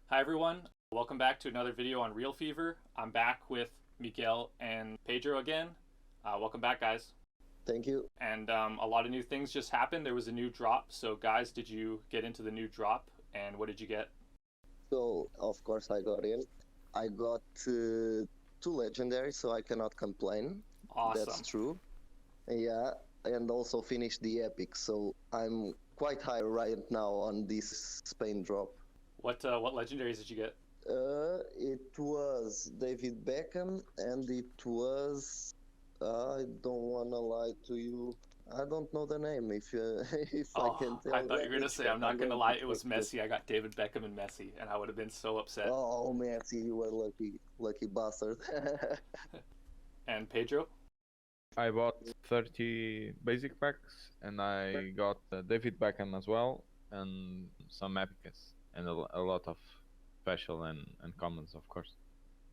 Hi everyone, welcome back to another video on Realfevr. I'm back with Miguel and Pedro again. Welcome back, guys. Thank you. And a lot of new things just happened. There was a new drop. So, guys, did you get into the new drop? And what did you get? So, of course, I got in. I got two legendaries, so I cannot complain. That's Awesome. true. Yeah, and also finished the epic, so I'm quite high right now on this Spain drop. What legendaries did you get? It was David Beckham, and it was I don't wanna lie to you. I don't know the name. If if I Oh, can I tell, thought you let were me gonna say check. I'm I'm not gonna going to lie. It check was this. Messi. I got David Beckham and Messi, and I would have been so upset. Oh, Messi, you were lucky bastard. And Pedro? I bought 30 basic packs and I got David Beckham as well and some epicas and a lot of special and commons, of course.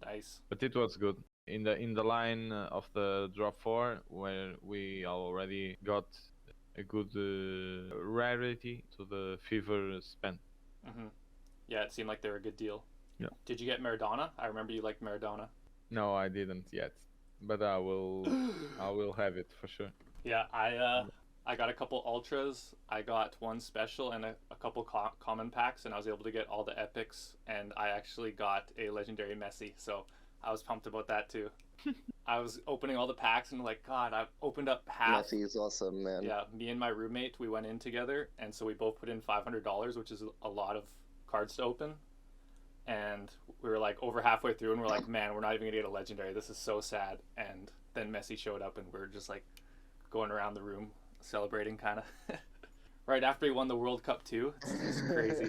Nice. But it was good. In the line of the drop 4 where we already got a good rarity to the fever spend. Mm-hmm. Yeah, it seemed like they were a good deal. Yeah. Did you get Maradona? I remember you liked Maradona. No, I didn't yet, but I will have it for sure. Yeah, I got a couple ultras. I got one special and a couple common packs, and I was able to get all the epics. And I actually got a legendary Messi, so I was pumped about that too. I was opening all the packs and like, God, I opened up half. Messi is awesome, man. Yeah, me and my roommate, we went in together, and so we both put in $500, which is a lot of cards to open. And we were like over halfway through, and we're like, man, we're not even gonna get a legendary. This is so sad. And then Messi showed up, and we're just like going around the room celebrating, kind of. Right after he won the World Cup too. It's crazy.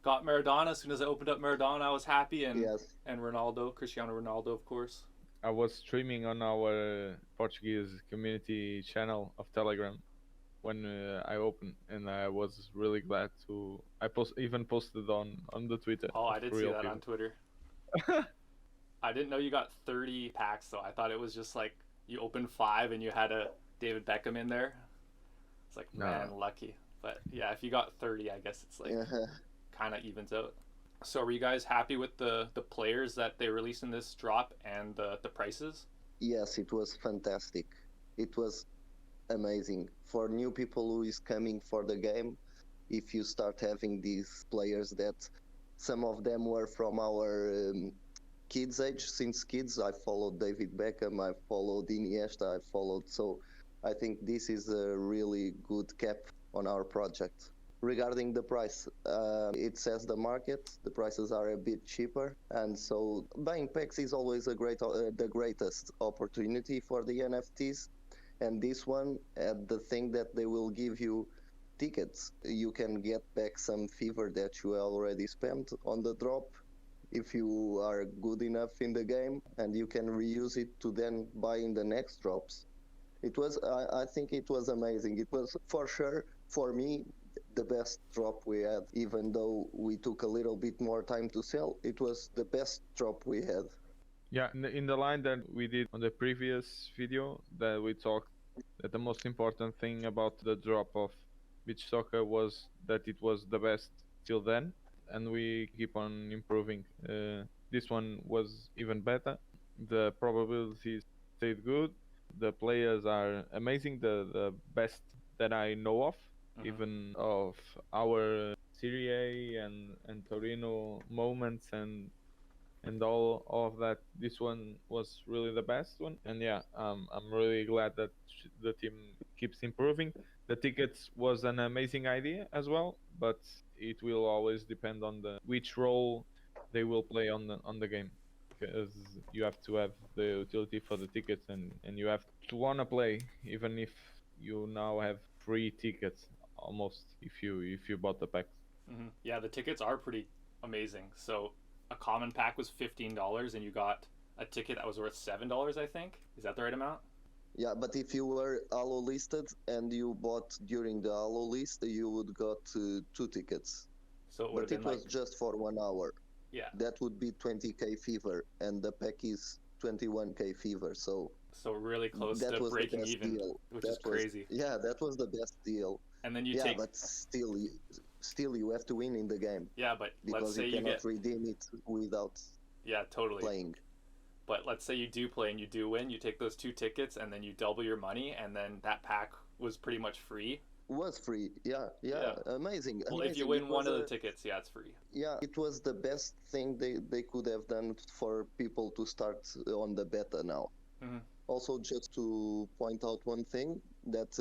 Got Maradona. As soon as I opened up Maradona, I was happy, Yes. and Ronaldo, Cristiano Ronaldo, of course. I was streaming on our Portuguese community channel of Telegram when I opened, and I was really glad to. Even posted on the Twitter Oh, of I did see Real that People. on Twitter. I didn't know you got 30 packs though. I thought it was just like you opened five and you had a David Beckham in there. It's like, man, No, lucky. But yeah, if you got 30, I guess it's like Uh-huh. kind of evens out. So were you guys happy with the players that they released in this drop and the prices? Yes, it was fantastic. It was amazing for new people who is coming for the game. If you start having these players that some of them were from our kids' age, since kids, I followed David Beckham, I followed Iniesta, I followed. So I think this is a really good cap on our project. Regarding the price, it says the market. The prices are a bit cheaper, and so buying packs is always the greatest opportunity for the NFTs. And this one, the thing that they will give you tickets, you can get back some fever that you already spent on the drop if you are good enough in the game, and you can reuse it to then buy in the next drops. I think it was amazing. It was for sure for me the best drop we had, even though we took a little bit more time to sell. It was the best drop we had. yeah, in the line that we did on the previous video, that we talked that the most important thing about the drop of beach soccer was that it was the best till then, and we keep on improving. This one was even better. The probabilities stayed good. The players are amazing. The best that I know of, Mm-hmm. even of our Serie A and Torino moments and all of that. This one was really the best one, and yeah, I'm really glad that the team keeps improving. The tickets was an amazing idea as well, but it will always depend on the which role they will play on the game, because you have to have the utility for the tickets, and you have to wanna play even if you now have free tickets almost if you bought the packs. Mm-hmm. Yeah, the tickets are pretty amazing. So a common pack was $15, and you got a ticket that was worth $7, I think. Is that the right amount? Yeah, but if you were allo listed and you bought during the allo list, you would got two tickets. So it would have But been it was like, just for 1 hour. yeah. That would be 20k fever, and the pack is 21k fever. So So really close that to was the breaking best even, deal. which is That was crazy. Yeah, that was the best deal. And then you Yeah, take but still you have to win in the game Yeah, but let's because say you you cannot get redeem it without yeah, totally. playing. But let's say you do play and you do win, you take those 2 tickets and then you double your money, and then that pack was pretty much free. Was free, yeah, Yeah. amazing, Well, if you amazing. win one of the tickets, yeah, it's free. Yeah, it was the best thing they could have done for people to start on the beta now. Mhm. Also, just to point out one thing that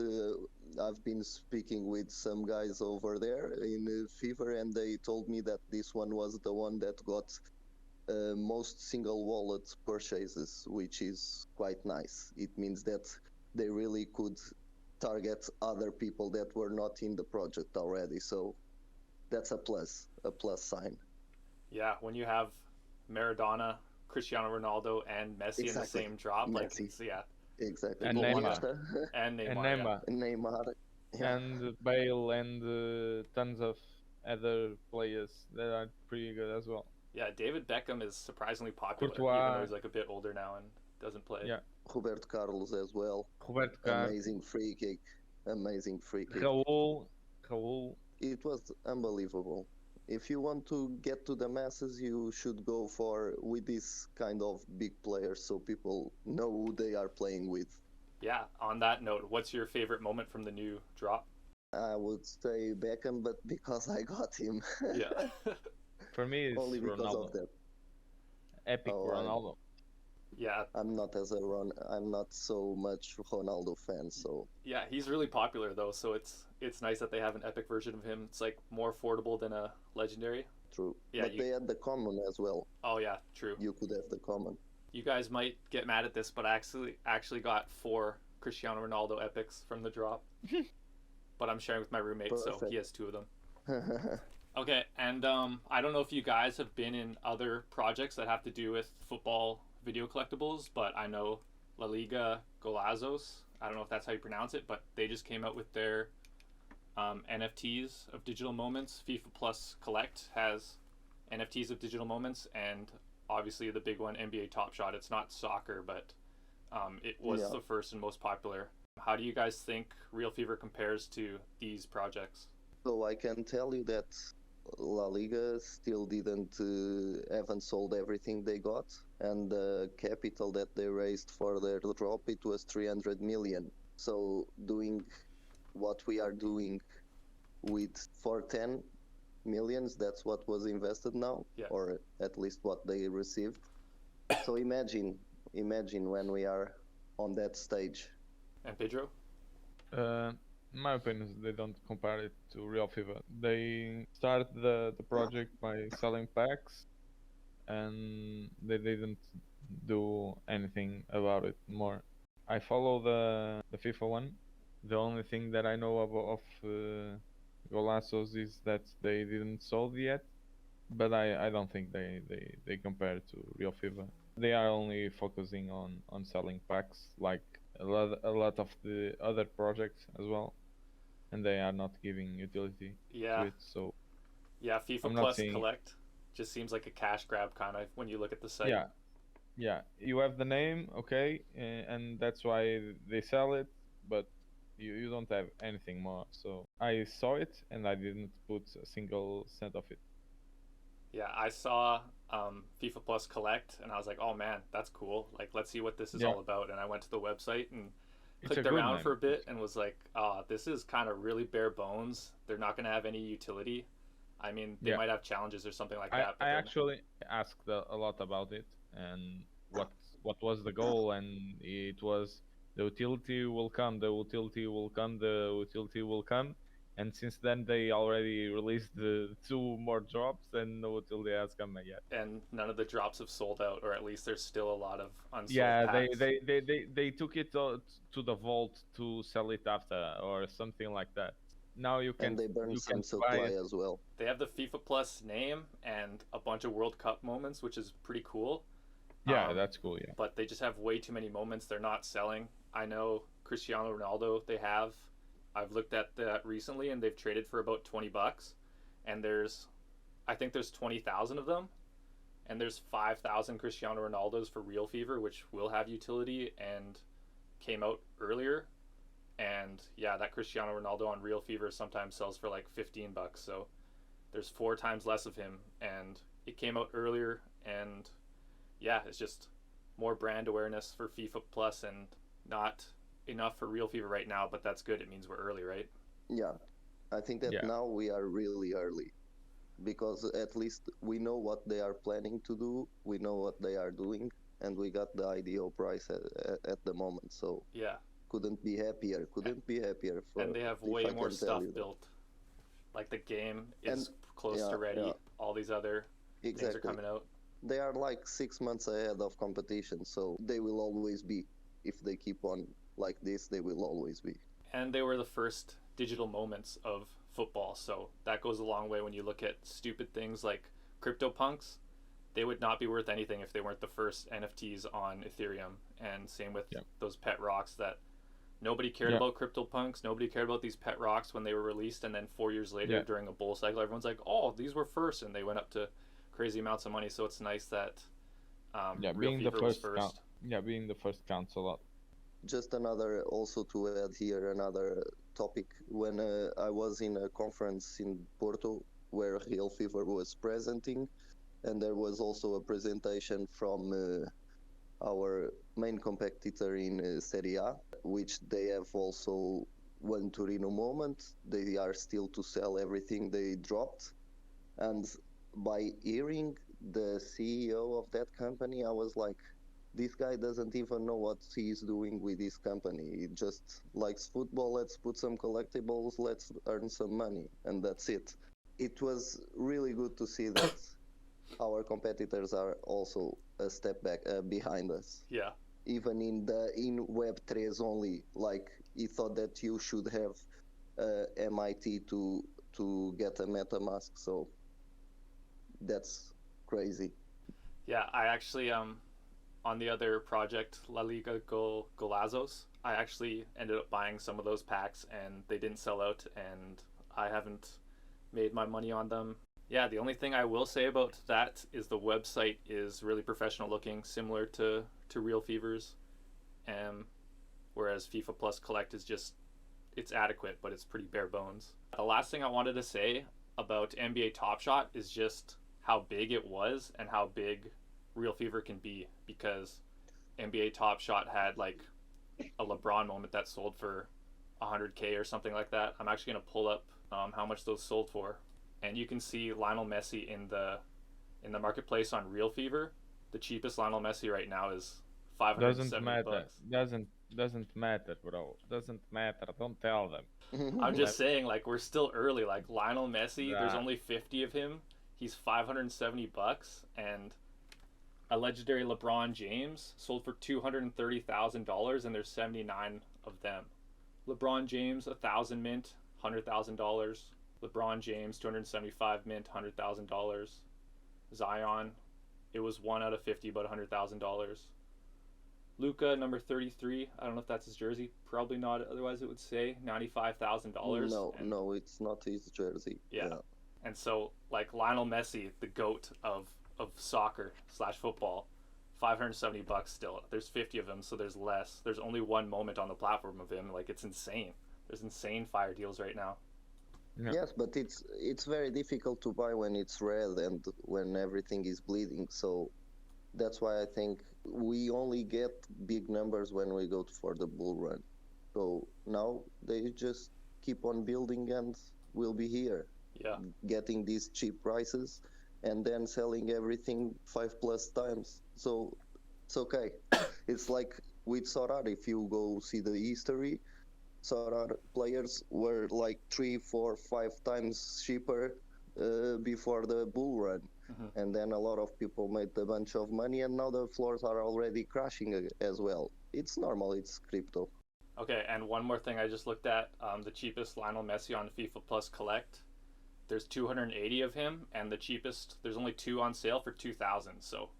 I've been speaking with some guys over there in Fever, and they told me that this one was the one that got most single wallet purchases, which is quite nice. It means that they really could target other people that were not in the project already. So that's a plus sign. Yeah, when you have Maradona, Cristiano Ronaldo, and Messi in the Exactly. same drop, like Messi. it's, yeah, Exactly. And people want Neymar. to, and And Neymar, yeah. Neymar. Neymar. Yeah. And Bale and tons of other players that are pretty good as well. Yeah, David Beckham is surprisingly popular, even Courtois. though he's like a bit older now and doesn't play. Yeah. Roberto Carlos as well. Roberto Carlos. Amazing free kick. Amazing free kick. Raul. It was unbelievable. If you want to get to the masses, you should go with this kind of big players so people know who they are playing with. Yeah, on that note, what's your favorite moment from the new drop? I would say Beckham, but because I got him. Yeah. For me, it's Only because Ronaldo. of that. Epic Ronaldo. Yeah. I'm not so much Ronaldo fan, so Yeah, he's really popular though, so it's nice that they have an epic version of him. It's like more affordable than a legendary. true. Yeah, But they had the common as well. Oh yeah, true. You could have the common. You guys might get mad at this, but I actually got 4 Cristiano Ronaldo epics from the drop. But I'm sharing with my roommate, so Perfect. he has 2 of them. Okay, and I don't know if you guys have been in other projects that have to do with football video collectibles, but I know La Liga Golazos, I don't know if that's how you pronounce it, but they just came out with their NFTs of digital moments. FIFA Plus Collect has NFTs of digital moments, and obviously the big one, NBA Top Shot. It's not soccer, but it was Yeah. the first and most popular. How do you guys think Realfevr compares to these projects? So I can tell you that La Liga still haven't sold everything they got, and the capital that they raised for their drop, it was 300 million. So doing what we are doing for 10 millions, that's what was invested now, Yeah. or at least what they received. So imagine when we are on that stage. And Pedro? In my opinion, they don't compare it to Realfevr. They started the project by selling packs, and they didn't do anything about it more. I follow the FIFA one. The only thing that I know of Golazos is that they didn't sold yet, but I don't think they compare to Realfevr. They are only focusing on selling packs, like a lot of the other projects as well, and they are not giving utility Yeah. to it. So Yeah, FIFA I'm not Plus seeing- Collect just seems like a cash grab kind of when you look at the site. yeah, you have the name, okay, and that's why they sell it, but you don't have anything more. So I saw it and I didn't put a single cent of it. Yeah, I saw FIFA Plus Collect, and I was like, oh man, that's cool. Like, let's see what this is Yeah. all about. And I went to the website and It's a clicked good around name. for a bit and was like, this is kind of really bare bones. They're not going to have any utility. I mean, they Yeah. might have challenges or something like I that. But then- actually asked a lot about it and what was the goal, and it was the utility will come, the utility will come, the utility will come. And since then, they already released the 2 more drops, and no utility has come yet. and none of the drops have sold out, or at least there's still a lot of unsold Yeah, packs. they took it to the vault to sell it after, or something like that. Now you can And they burned you some can supply buy it. as well. They have the FIFA Plus name and a bunch of World Cup moments, which is pretty cool. Yeah, that's cool. Yeah, But they just have way too many moments they're not selling. I know Cristiano Ronaldo, I've looked at that recently, and they've traded for about $20. And I think there's 20,000 of them. And there's 5,000 Cristiano Ronaldos for Realfevr, which will have utility and came out earlier. And yeah, that Cristiano Ronaldo on Realfevr sometimes sells for like $15. So there's 4 times less of him, and it came out earlier. And yeah, it's just more brand awareness for FIFA Plus, and not enough for Realfevr right now. But that's good. It means we're early, right? Yeah, I think that Yeah, now we are really early because at least we know what they are planning to do, we know what they are doing, and we got the ideal price at the moment. So Yeah, couldn't be happier for and they have if way I more can tell stuff you that. built. Like the game And is close yeah, to yeah, ready. All these other things are exactly. coming out. They are like 6 months ahead of competition, so they will always be. If they keep on like this, they will always be. And they were the first digital moments of football, so that goes a long way when you look at stupid things like CryptoPunks. They would not be worth anything if they weren't the first NFTs on Ethereum. And same with yeah, those pet rocks that nobody cared yeah, about CryptoPunks. Nobody cared about these pet rocks when they were released, and then 4 years later, yeah, during a bull cycle, everyone's like, "Oh, these were first," and they went up to crazy amounts of money. So it's nice that yeah. Real Being the Fever was first count. first. Yeah, being the first counts a lot. Just another, also to add here, another topic. When I was in a conference in Porto where Real Fever was presenting, and there was also a presentation from our main competitor in Serie A, which they have also one Torino moment. They are still to sell everything they dropped. And by hearing the CEO of that company, I was like, this guy doesn't even know what he's doing with his company. He just likes football. Let's put some collectibles. Let's earn some money, and that's it. It was really good to see that our competitors are also a step back behind us. Yeah, Even in Web3 only, like he thought that you should have MIT to get a MetaMask. So that's crazy. yeah. I actually on the other project, La Liga Golazos, I actually ended up buying some of those packs, and they didn't sell out, and I haven't made my money on them. Yeah, the only thing I will say about that is the website is really professional looking, similar to Real Fever's, whereas FIFA Plus Collect is just, it's adequate, but it's pretty bare bones. The last thing I wanted to say about NBA Top Shot is just how big it was and how big Real Fever can be, because NBA Top Shot had like a LeBron moment that sold for 100K or something like that. I'm actually going to pull up how much those sold for, and you can see Lionel Messi in the marketplace on Real Fever. The cheapest Lionel Messi right now is Doesn't 570 matter. bucks. Doesn't matter, bro. Doesn't matter. Don't tell them. I'm Let just saying, like, we're still early. Like Lionel Messi, there's that. only 50 of him. He's 570 bucks, and a legendary LeBron James sold for $230,000, and there's 79 of them. LeBron James, 1,000 mint, $100,000. LeBron James, 275 mint, $100,000. Zion, it was 1 out of 50, but $100,000. Luca, number 33. I don't know if that's his jersey. Probably not. Otherwise, it would say $95,000. No, And no, it's not his jersey. yeah, Yeah. and so like Lionel Messi, the goat of soccer slash football, 570 bucks still. There's 50 of them, so there's less. There's only one moment on the platform of him. Like, it's insane. There's insane fire deals right now. Yeah. Yes, but it's very difficult to buy when it's red and when everything is bleeding. So that's why I think we only get big numbers when we go for the bull run. So now they just keep on building and we'll be here Yeah, getting these cheap prices and then selling everything 5+ times. So it's okay. It's like with Sorar, if you go see the history, Sorar players were like 3, 4, 5 times cheaper before the bull run. mm-hmm. And then a lot of people made a bunch of money, and now the floors are already crashing as well. It's normal, it's crypto. Okay, and one more thing I just looked at, the cheapest Lionel Messi on FIFA Plus Collect. There's 280 of him, and the cheapest, there's only 2 on sale for 2,000. So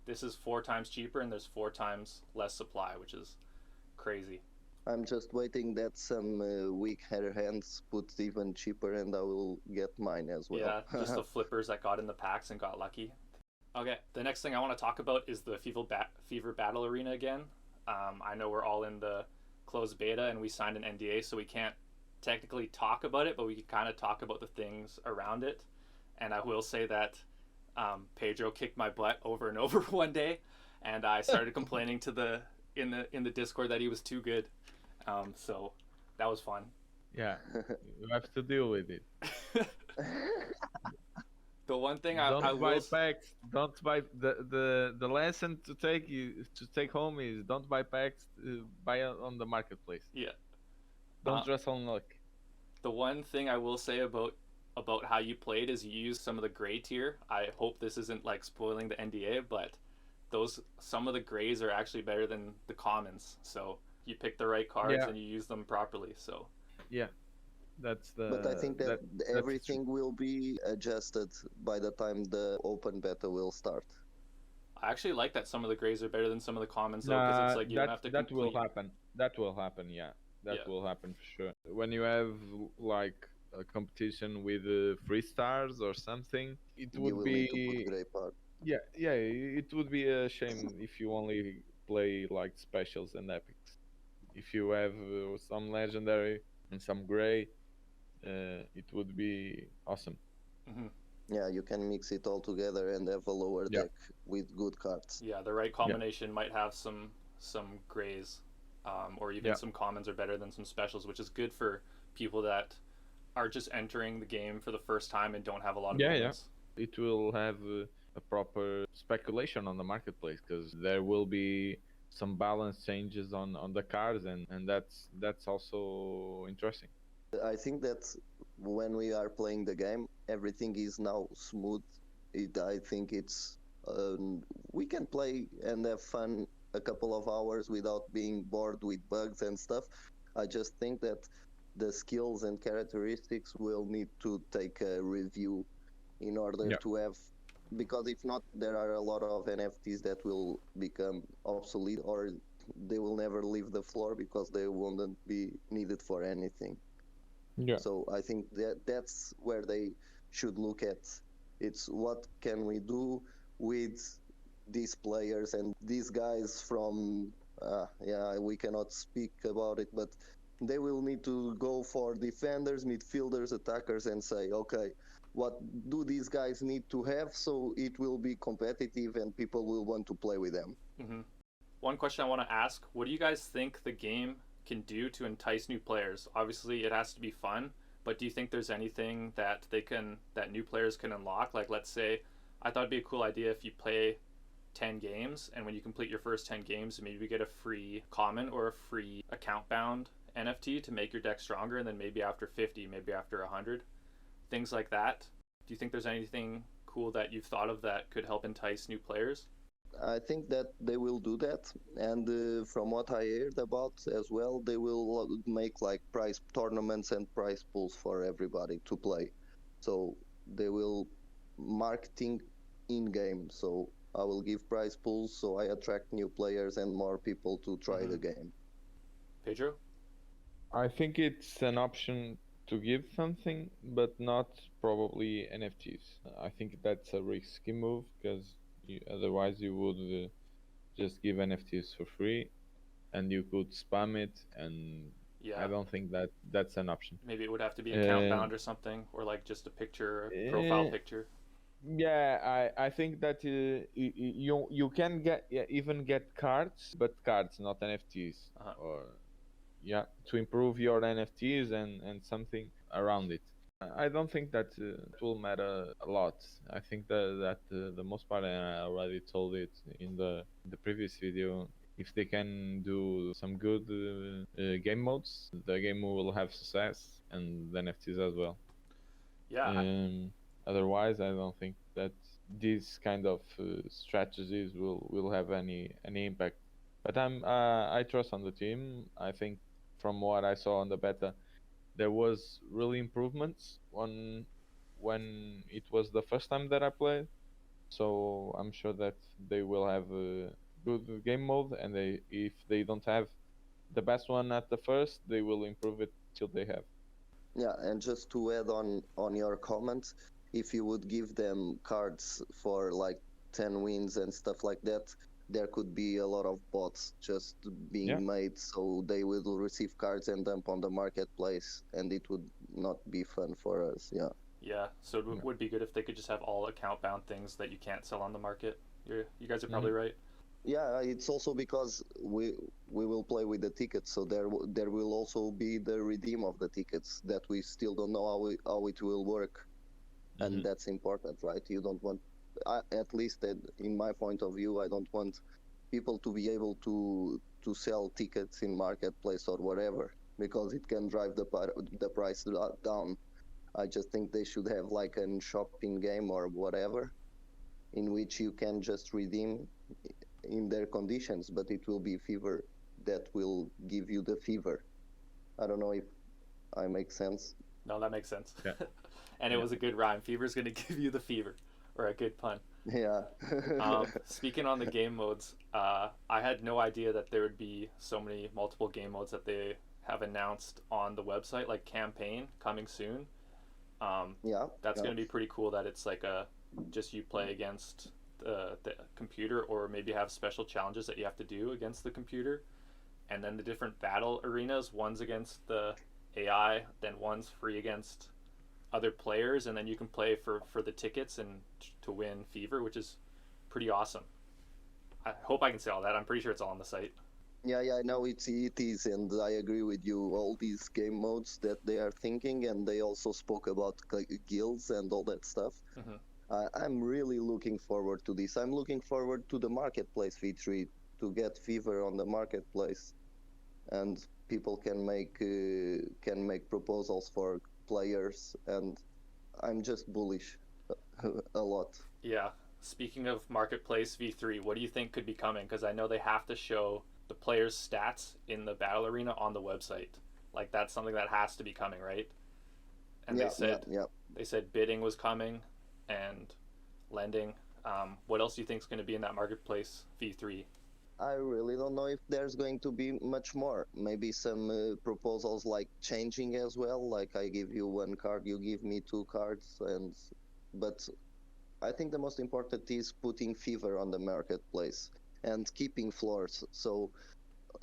this is 4 times cheaper, and there's 4 times less supply, which is crazy. I'm just waiting that some weak hair hands put even cheaper, and I will get mine as well. Yeah, just the flippers that got in the packs and got lucky. Okay, the next thing I want to talk about is the Fever Battle Arena again. I know we're all in the closed beta and we signed an NDA, so we can't technically talk about it, but we can kind of talk about the things around it. And I will say that Pedro kicked my butt over and over one day, and I started complaining to the in the Discord that he was too good. So that was fun. Yeah, you have to deal with it. The one thing Don't I buy will packs. Don't buy the lesson to take home is don't buy packs. Buy on the marketplace. yeah. Don't dress on luck. The one thing I will say about how you played is you used some of the gray tier. I hope this isn't like spoiling the NDA, but some of the grays are actually better than the commons. So you pick the right cards and you use them properly. So yeah, that's the. But I think that that's everything will be adjusted by the time the open beta will start. I actually like that some of the grays are better than some of the commons though, because it's like you don't have to that complete. will happen. That will happen. Yeah, that will happen for sure. When you have like a competition with 3 stars or something, it would You will be. need to put gray part. Yeah, it would be a shame if you only play like specials and epics. If you have some legendary and some gray, it would be awesome. Mm-hmm. Yeah, you can mix it all together and have a lower deck with good cards. Yeah, the right combination might have some grays, or even some commons are better than some specials, which is good for people that are just entering the game for the first time and don't have a lot of moments. It will have a proper speculation on the marketplace because there will be some balance changes on the cards, and that's also interesting. I think that when we are playing the game, everything is now smooth. I think it's we can play and have fun a couple of hours without being bored with bugs and stuff. I just think that the skills and characteristics will need to take a review in order to have, because if not, there are a lot of NFTs that will become obsolete or they will never leave the floor because they wouldn't be needed for anything. Yeah. So I think that's where they should look at. It's what can we do with these players and these guys from we cannot speak about it, but they will need to go for defenders, midfielders, attackers and say, okay, what do these guys need to have so it will be competitive and people will want to play with them. Mm-hmm. One question I want to ask, what do you guys think the game can do to entice new players? Obviously it has to be fun, but do you think there's anything that new players can unlock? Like, let's say, I thought it'd be a cool idea if you play 10 games and when you complete your first 10 games, maybe you get a free common or a free account bound NFT to make your deck stronger, and then maybe after 50, maybe after 100, things like that. Do you think there's anything cool that you've thought of that could help entice new players? I think that they will do that, and from what I heard about as well, they will make like prize tournaments and prize pools for everybody to play. So they will marketing in game. So I will give prize pools so I attract new players and more people to try the game. Pedro? I think it's an option to give something, but not probably NFTs. I think that's a risky move because otherwise you would just give NFTs for free and you could spam it, and I don't think that that's an option. Maybe it would have to be account bound or something, or like just a picture, a profile picture. Yeah, I think that you can even get cards, but cards, not NFTs. Or to improve your NFTs and something around it. I don't think that it will matter a lot. I think that the most part, and I already told it in the previous video, if they can do some good game modes, the game will have success, and the NFTs as well. Yeah. Otherwise, I don't think that these kind of strategies will have any impact. But I trust on the team. I think from what I saw on the beta, there was really improvements on when it was the first time that I played. So I'm sure that they will have a good game mode, and if they don't have the best one at the first, they will improve it till they have. Yeah, and just to add on your comment, if you would give them cards for like 10 wins and stuff like that, there could be a lot of bots just Yeah. being made, so they will receive cards and dump on the marketplace, and it would not be fun for us. Yeah. Yeah, so it Yeah. would be good if they could just have all account bound things that you can't sell on the market. You guys are Hmm. probably right. Yeah, it's also because we will play with the tickets, so there will also be the redeem of the tickets that we still don't know how it will work, and Hmm. that's important, right? You don't want, at least in my point of view, I don't want people to be able to sell tickets in marketplace or whatever because it can drive the price down. I just think they should have like a shopping game or whatever in which you can just redeem in their conditions, but it will be fever that will give you the fever. I don't know if I make sense. No, that makes sense. Yeah. And it Yeah. was a good rhyme. Fever's going to give you the fever, or a good pun. Yeah. Speaking on the game modes, I had no idea that there would be so many multiple game modes that they have announced on the website, like campaign coming soon. Um, Yeah. that's Yeah. going to be pretty cool. That it's like a just you play against the computer, or maybe have special challenges that you have to do against the computer, and then the different battle arenas. One's against the AI, then one's free against other players, and then you can play for the tickets and to win fever, which is pretty awesome. I hope I can say all that. I'm pretty sure it's all on the site. Yeah, yeah, no, it is, and I agree with you. All these game modes that they are thinking, and they also spoke about guilds and all that stuff. Mm-hmm. I'm really looking forward to this. I'm looking forward to the marketplace V3 to get fever on the marketplace, and people can make proposals for players, and I'm just bullish a lot. Yeah. Speaking of marketplace V3, what do you think could be coming? Because I know they have to show the players' stats in the battle arena on the website. Like that's something that has to be coming, right? And Yeah, yeah, yeah. they said bidding was coming, and lending. What else do you think is going to be in that marketplace V3? I really don't know if there's going to be much more. Maybe some proposals like changing as well. Like I give you one card, you give me two cards, and but I think the most important is putting fever on the marketplace and keeping floors. So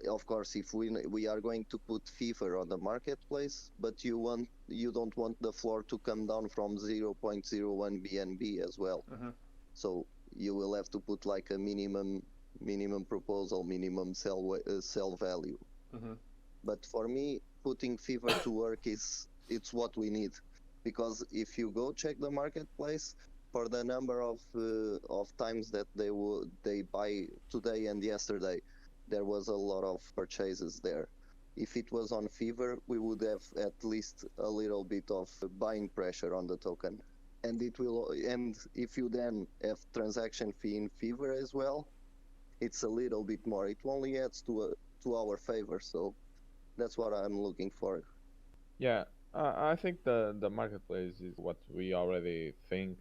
of course, if we are going to put fever on the marketplace, but you don't want the floor to come down from 0.01 BNB as well. Mm-hmm. So you will have to put like a minimum proposal, minimum sell value. Mm-hmm. But for me, putting fever to work it's what we need, because if you go check the marketplace for the number of times that they buy today and yesterday, there was a lot of purchases there. If it was on fever, we would have at least a little bit of buying pressure on the token, and it will. And if you then have transaction fee in fever as well, it's a little bit more. It only adds to our favor. So that's what I'm looking for. Yeah. I think the marketplace is what we already think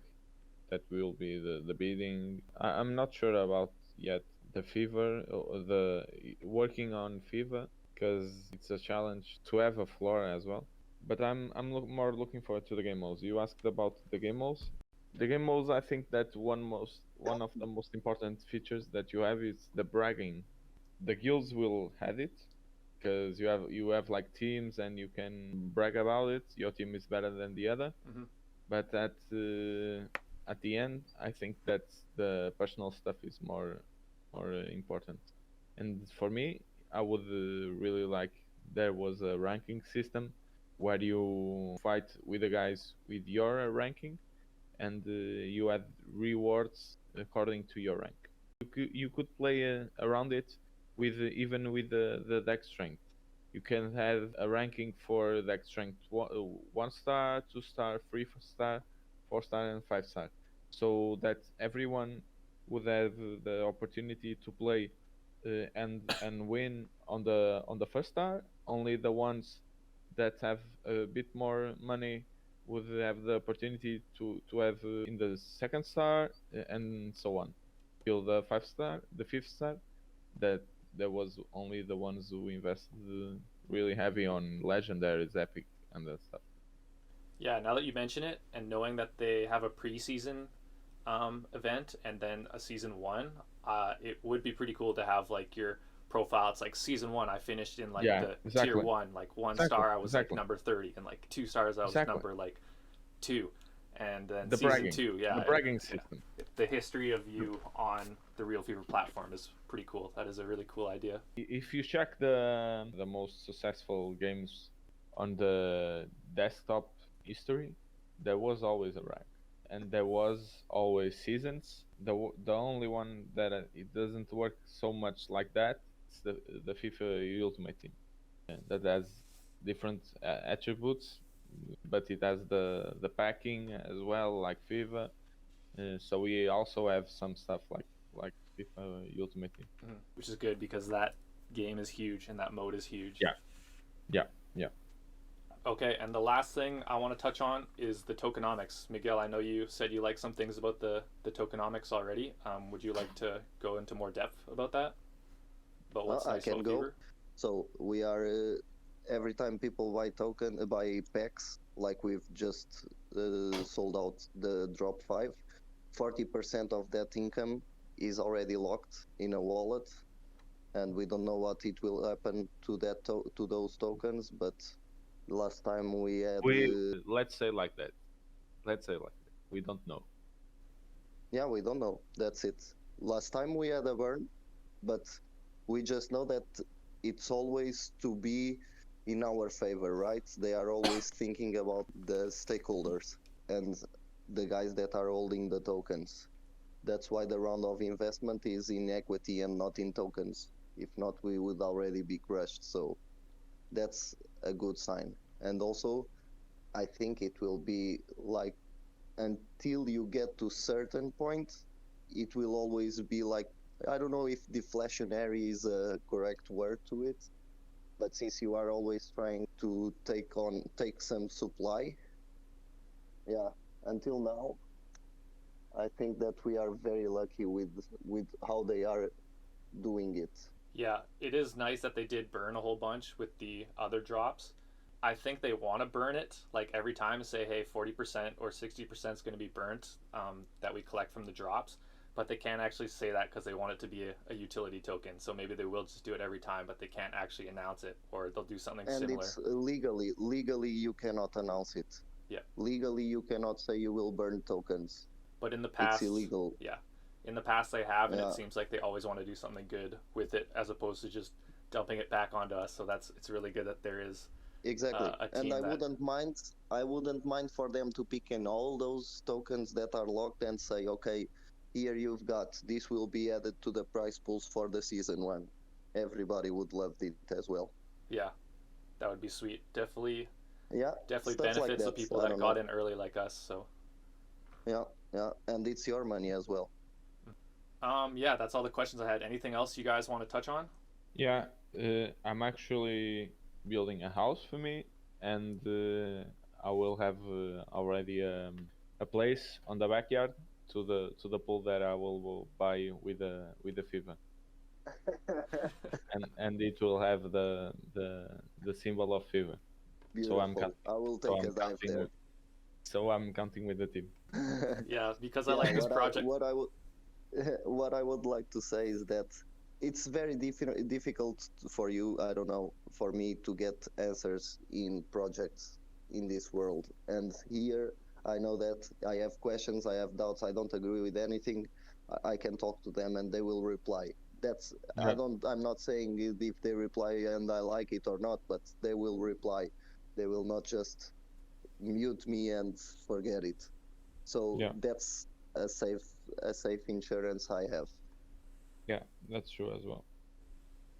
that will be the bidding. I'm not sure about yet the fever, the working on fever, because it's a challenge to have a floor as well. But more looking forward to the game modes. You asked about the game modes. The game modes, I think that one of the most important features that you have is the bragging. The guilds will have it because you have like teams and you can brag about it. Your team is better than the other, Mm-hmm. but at the end, I think that the personal stuff is more important. And for me, I would really like there was a ranking system where you fight with the guys with your ranking, and you had rewards according to your rank. You could play around it with even with the deck strength. You can have a ranking for deck strength 1 star, 2 star, 3 star, 4 star, and 5 star, so that everyone would have the opportunity to play and win on the first star. Only the ones that have a bit more money would have the opportunity to have in the second star and so on till the 5 star, the 5th star. That there was only the ones who invested really heavy on legendaries, epic, and that stuff. Yeah, now that you mention it, and knowing that they have a preseason event and then a season 1, it would be pretty cool to have like your profile. It's like season 1 I finished in like Yeah, the tier exactly. 1, like 1 Exactly. star I was like Exactly. number 30, and like 2 stars I was Exactly. number like 2. And then The season bragging. 2, yeah, The bragging system. the history of you on the Realfevr platform is pretty cool. That is a really cool idea. If you check the most successful games on the desktop history, there was always a rank, and there was always seasons. The only one that it doesn't work so much like that is the FIFA Ultimate Team, that has different attributes, but it has the packing as well, like FIFA. So we also have some stuff like FIFA Ultimate Team. Which is good because that game is huge and that mode is huge. Yeah. Okay, and the last thing I want to touch on is the tokenomics. Miguel, I know you said you like some things about the tokenomics already. Would you like to go into more depth about that? About what's nice I can about go. Fever? So we are every time people buy packs, like we've just sold out the drop 5, 40% of that income is already locked in a wallet, and we don't know what it will happen to to those tokens. But last time we had Let's say like that. We don't know. yeah, we don't know. That's it. Last time we had a burn, but we just know that it's always to be in our favor, right? They are always thinking about the stakeholders and the guys that are holding the tokens. That's why the round of investment is in equity and not in tokens. If not, we would already be crushed. So that's a good sign. And also, I think it will be like until you get to certain point, it will always be like, I don't know if deflationary is a correct word to it, but since you are always trying to take some supply, yeah, until now, I think that we are very lucky with how they are doing it. Yeah, it is nice that they did burn a whole bunch with the other drops. I think they want to burn it like every time, say, hey, 40% or 60% is going to be burnt, that we collect from the drops. But they can't actually say that because they want it to be a utility token. So maybe they will just do it every time, but they can't actually announce it, or they'll do something And similar. it's legally you cannot announce it. Yeah. Legally you cannot say you will burn tokens. But in the past, it's illegal. Yeah, in the past they have, and Yeah. it seems like they always want to do something good with it as opposed to just dumping it back onto us. So it's really good that there is Exactly. a team And I that... wouldn't mind for them to pick in all those tokens that are locked and say, okay, here you've got, this will be added to the prize pools for the season 1. Everybody would love it as well. Yeah, that would be sweet. Definitely Stuff benefits like the that. people I that don't got know. in early like us. So Yeah, and it's your money as well. yeah, that's all the questions I had. Anything else you guys want to touch on? Yeah, I'm actually building a house for me, and I will have already a place on the backyard to the pool that I will buy with the FIFA, and it will have the symbol of FIFA. So I'm Beautiful. I will so take a I'm dive counting there. with, so I'm counting with the team. Yeah, because I Yeah, like this project. what I would like to say is that it's very difficult for you, I don't know, for me to get answers in projects in this world. And here, I know that I have questions, I have doubts, I don't agree with anything. I can talk to them and they will reply. That's Yeah. I'm not saying if they reply and I like it or not, but they will reply. They will not just mute me and forget it. So Yeah. that's a safe insurance I have. Yeah, that's true as well.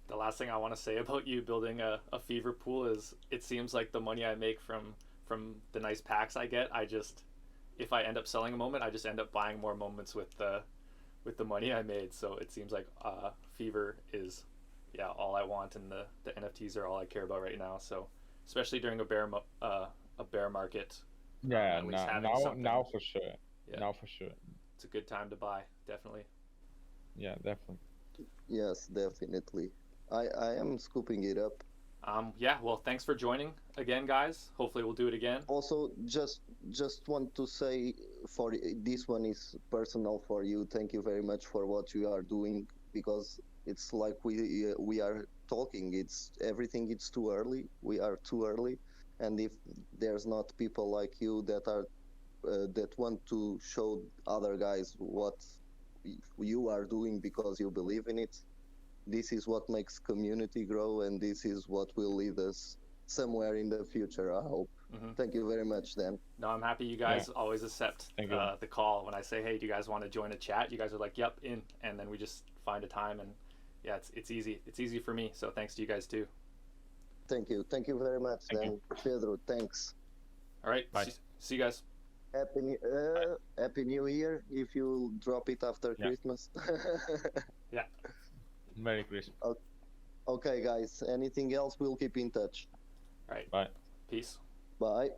The last thing I want to say about you building a fever pool is it seems like the money I make from the nice packs I get, if I end up selling a moment, I just end up buying more moments with the money I made. So it seems like fever is all I want, and the NFTs are all I care about right now. So especially during a bear market. Yeah, at least having now something. now for sure. Yeah. Now for sure. It's a good time to buy, definitely. Yeah, definitely. Yes, definitely. I am scooping it up. Yeah, well, thanks for joining again, guys. Hopefully we'll do it again. Also, just want to say, for this one is personal for you. Thank you very much for what you are doing, because it's like we are talking. It's everything. It's too early. We are too early, and if there's not people like you that are that want to show other guys what you are doing because you believe in it, this is what makes community grow, and this is what will lead us somewhere in the future, I hope. Thank you very much, Dan. No, I'm happy you guys always accept the call when I say, hey, do you guys want to join a chat? You guys are like, yep, in, and then we just find a time, and yeah, it's easy. It's easy for me, so thanks to you guys too. Thank you very much, Dan. Pedro, thanks. All right, bye. See you guys. Happy New Year if you drop it after Christmas. Yeah. Merry Christmas. Okay, guys. Anything else, we'll keep in touch. All right. Bye. Peace. Bye.